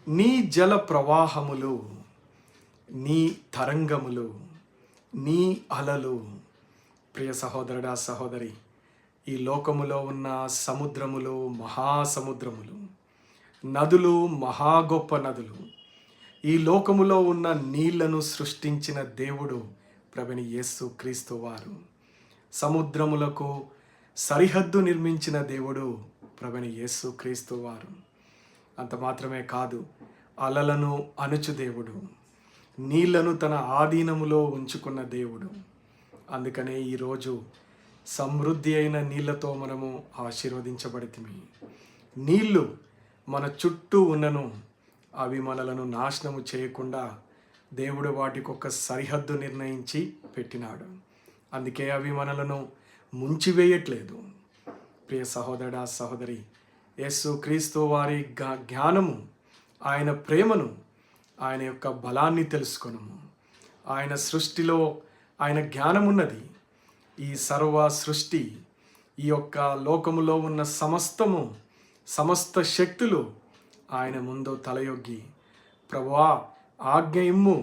నీ జల ప్రవాహములు, నీ తరంగములు, నీ అలలు. ప్రియ సహోదరుడా సహోదరి, ఈ లోకములో ఉన్న సముద్రములు మహాసముద్రములు, నదులు మహా గొప్ప నదులు, ఈ లోకములో ఉన్న నీళ్లను సృష్టించిన దేవుడు ప్రభుని యేసు క్రీస్తు వారు. సముద్రములకు సరిహద్దు నిర్మించిన దేవుడు ప్రభుని యేసు క్రీస్తు వారు. అంత మాత్రమే కాదు, అలలను అణుచు దేవుడు, నీళ్లను తన ఆధీనములో ఉంచుకున్న దేవుడు. అందుకనే ఈరోజు సమృద్ధి అయిన నీళ్లతో మనము ఆశీర్వదించబడితిమి. నీళ్లు మన చుట్టూ ఉన్నను, అవి మనలను నాశనము చేయకుండా దేవుడు వాటికి ఒక సరిహద్దు నిర్ణయించి పెట్టినాడు. అందుకే అవి మనలను ముంచివేయట్లేదు. ప్రియ సహోదరుడా సహోదరి, యేసు క్రీస్తు వారి జ్ఞానము, ఆయన ప్రేమను, ఆయన యొక్క బలాన్ని తెలుసుకొనుము. ఆయన సృష్టిలో ఆయన జ్ఞానమున్నది. ఈ సర్వ సృష్టి, ఈ యొక్క లోకములో ఉన్న సమస్త శక్తులు ఆయన ముందు తలయొగ్గి, ప్రభువా ఆజ్ఞ ఇమ్ము,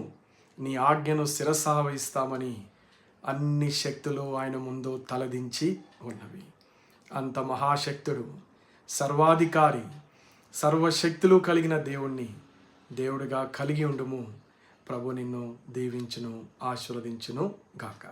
నీ ఆజ్ఞను శిరసావహిస్తామని అన్ని శక్తులు ఆయన ముందు తలదించి ఉన్నవి. అంత మహాశక్తుడు, సర్వాధికారి, సర్వశక్తులు కలిగిన దేవుణ్ణి దేవుడిగా కలిగి ఉండుము. ప్రభు నిన్ను దీవించును, ఆశీర్వదించును గాక.